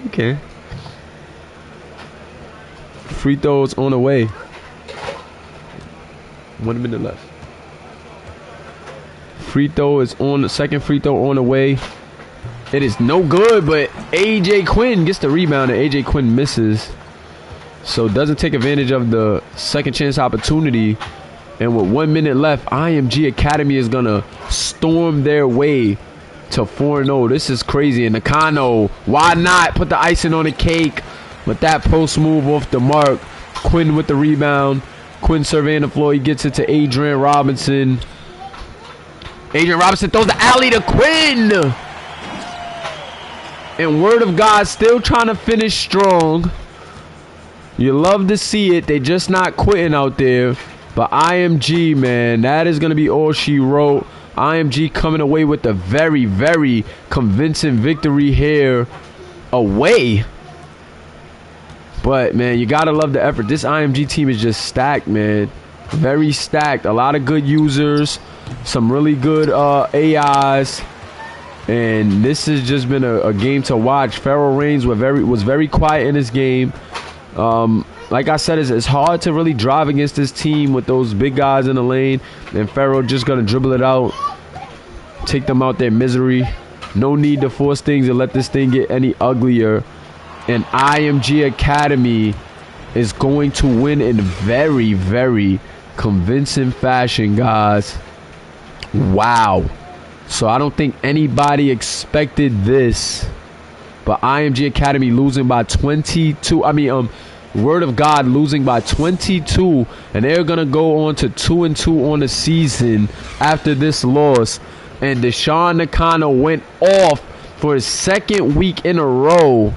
Okay. Free throws on the way. 1 minute left. Free throw is on. The second free throw on the way. It is no good, but AJ Quinn gets the rebound and AJ Quinn misses. So doesn't take advantage of the second chance opportunity. And with 1 minute left, IMG Academy is going to storm their way to 4-0. This is crazy. And Nakano, why not put the icing on the cake? But that post move off the mark. Quinn with the rebound. Quinn surveying the floor. He gets it to Adrian Robinson. Adrian Robinson throws the alley to Quinn. And word of God, still trying to finish strong. You love to see it. They just not quitting out there. But IMG, man, that is going to be all she wrote. IMG coming away with a very, very convincing victory here away. But, man, you got to love the effort. This IMG team is just stacked, man. Very stacked. A lot of good users. Some really good AIs. And this has just been a game to watch. Pharaoh Reigns was very quiet in this game. Like I said, it's hard to really drive against this team with those big guys in the lane. And Pharaoh just going to dribble it out. Take them out their misery. No need to force things and let this thing get any uglier. And IMG Academy is going to win in very, very convincing fashion, guys. Wow. So I don't think anybody expected this. But IMG Academy losing by 22. Word of God losing by 22. And they're going to go on to 2-2 on the season after this loss. And Deshaun Nakano went off for his second week in a row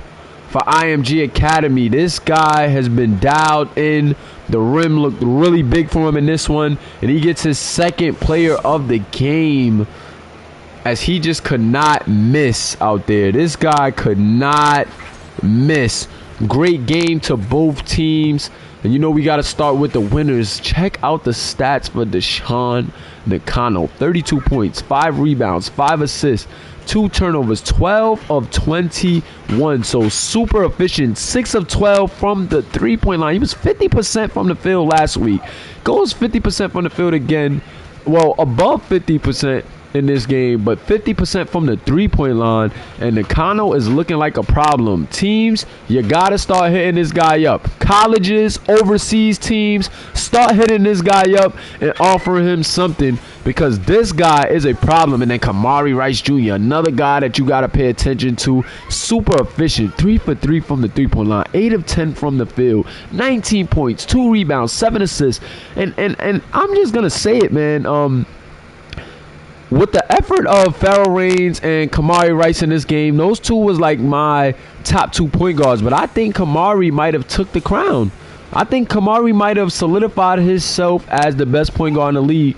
for IMG Academy. This guy has been dialed in. The rim looked really big for him in this one. And he gets his second player of the game, as he just could not miss out there. This guy could not miss. Great game to both teams. And you know we got to start with the winners. Check out the stats for Deshaun Nakano. 32 points, 5 rebounds, 5 assists, 2 turnovers, 12 of 21. So super efficient. 6 of 12 from the three-point line. He was 50% from the field last week. Goes 50% from the field again. Well, above 50% in this game, but 50% from the three-point line. And Nakano is looking like a problem. Teams, you gotta start hitting this guy up. Colleges, overseas teams, start hitting this guy up and offering him something, because this guy is a problem. And then Kamari Rice Jr., another guy that you gotta pay attention to. Super efficient, 3 for 3 from the three-point line, 8 of 10 from the field, 19 points, 2 rebounds, 7 assists. And I'm just gonna say it, man. With the effort of Pharoh Reigns and Kamari Rice in this game, those two was like my top 2 point guards. But I think Kamari might have took the crown. I think Kamari might have solidified himself as the best point guard in the league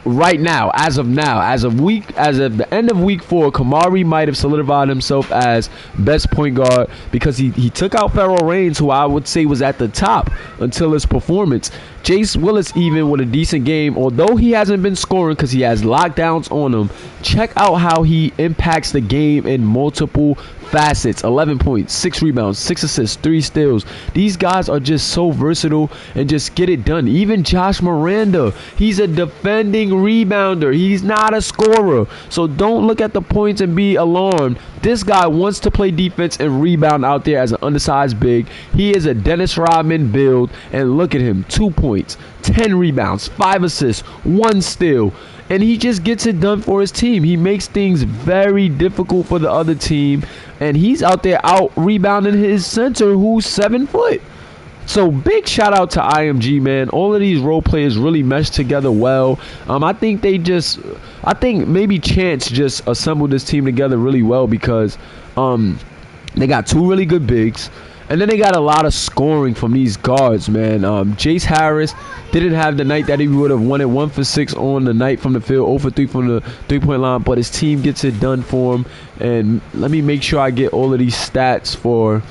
right now. As of the end of week 4, Kamari might have solidified himself as best point guard, because he took out Pharoh Reigns, who I would say was at the top until his performance. Jace Willis even with a decent game, although he hasn't been scoring because he has lockdowns on him. Check out how he impacts the game in multiple facets. 11 points, 6 rebounds, 6 assists, 3 steals. These guys are just so versatile and just get it done. Even Josh Miranda, he's a defending rebounder. He's not a scorer. So don't look at the points and be alarmed. This guy wants to play defense and rebound out there as an undersized big. He is a Dennis Rodman build, and look at him. 2 points, 10 rebounds, 5 assists, 1 steal. And he just gets it done for his team. He makes things very difficult for the other team. And he's out there out rebounding his center, who's 7 foot. So big shout out to IMG, man. All of these role players really meshed together well. I think maybe Chance just assembled this team together really well, because they got 2 really good bigs. And then they got a lot of scoring from these guards, man. Jace Harris didn't have the night that he would have wanted. 1 for 6 on the night from the field, 0 for 3 from the three-point line, but his team gets it done for him. And let me make sure I get all of these stats for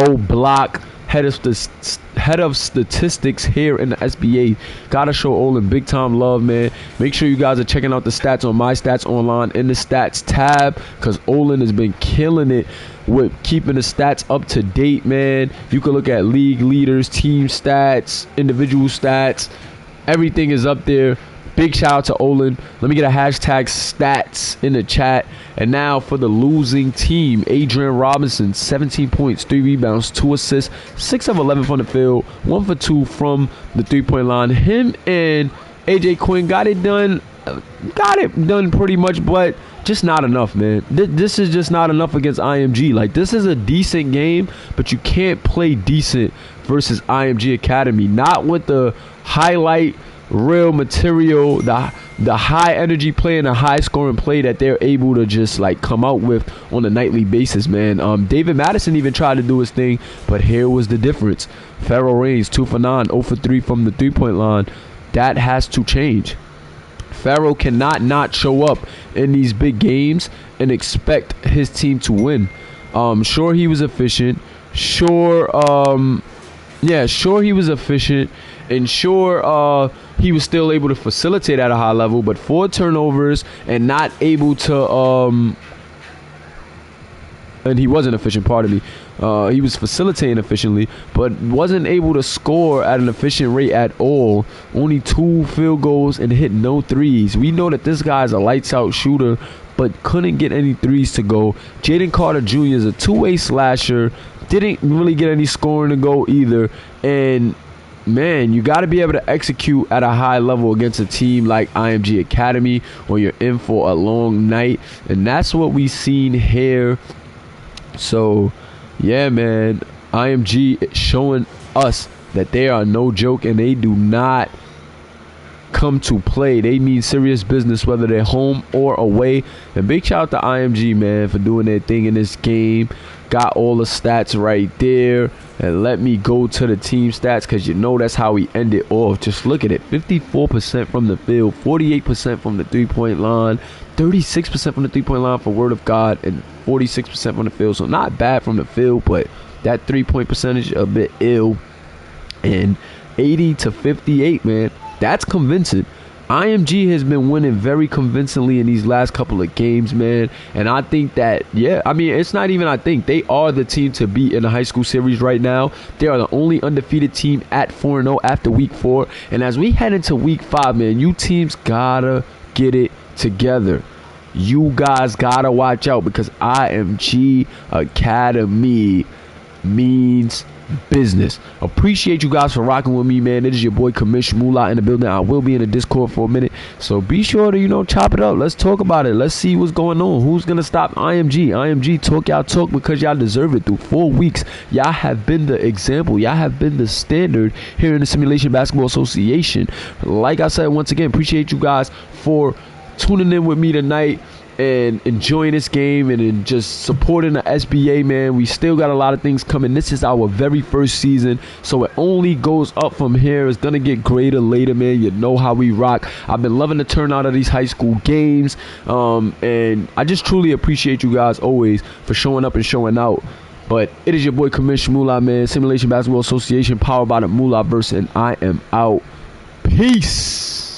old Block, head of statistics here in the SBA. Gotta show Olin big time love, man. Make sure you guys are checking out the stats on My Stats Online in the stats tab, because Olin has been killing it with keeping the stats up to date, man. You can look at league leaders, team stats, individual stats. Everything is up there. Big shout out to Olin. Let me get a hashtag stats in the chat. And now for the losing team, Adrian Robinson, 17 points, 3 rebounds, 2 assists, 6 of 11 from the field, 1 for 2 from the three-point line. Him and AJ Quinn got it done pretty much, but just not enough, man. This is just not enough against IMG. Like, this is a decent game, but you can't play decent versus IMG Academy. Not with the highlight real material, the high energy play and the high scoring play that they're able to just like come out with on a nightly basis, man. David Madison even tried to do his thing, but here was the difference. Pharoh Reigns, 2 for 9, 0 for 3 from the three-point line. That has to change. Pharoh cannot not show up in these big games and expect his team to win. Sure, he was efficient. Sure he was efficient. And sure, he was still able to facilitate at a high level, but 4 turnovers and not able to, and he wasn't efficient, pardon me. He was facilitating efficiently, but wasn't able to score at an efficient rate at all. Only 2 field goals and hit no threes. We know that this guy's a lights-out shooter, but couldn't get any threes to go. Jaden Carter Jr. is a 2-way slasher. Didn't really get any scoring to go either. And man, you got to be able to execute at a high level against a team like IMG Academy, or you're in for a long night. And that's what we seen here. So, yeah, man, IMG is showing us that they are no joke, and they do not come to play. They mean serious business, whether they're home or away. And big shout out to IMG, man, for doing their thing in this game. Got all the stats right there. And let me go to the team stats, because you know that's how we end it off. Just look at it. 54% from the field, 48% from the three-point line, 36% from the three-point line for Word of God, and 46% from the field. So not bad from the field, but that three-point percentage a bit ill. And 80 to 58, man. That's convincing. IMG has been winning very convincingly in these last couple of games, man. And I think that, yeah, I mean, it's not even I think. They are the team to beat in the high school series right now. They are the only undefeated team at 4-0 after week 4. And as we head into week 5, man, you teams gotta get it together. You guys gotta watch out, because IMG Academy means business. Appreciate you guys for rocking with me, man. It is your boy Commish Moolah in the building. I will be in the Discord for a minute, so be sure to chop it up. Let's talk about it. Let's see what's going on. Who's gonna stop IMG? Talk y'all talk, because y'all deserve it. Through 4 weeks, y'all have been the example. Y'all have been the standard here in the Simulation Basketball Association. Like I said, once again, appreciate you guys for tuning in with me tonight and enjoying this game and just supporting the SBA, man. We still got a lot of things coming. This is our very first season, so it only goes up from here. It's gonna get greater later, man. You know how we rock. I've been loving the turnout of these high school games, and I just truly appreciate you guys always for showing up and showing out. But it is your boy Commish Moolah, man. Simulation Basketball Association, powered by the Mulaverse, and I am out. Peace.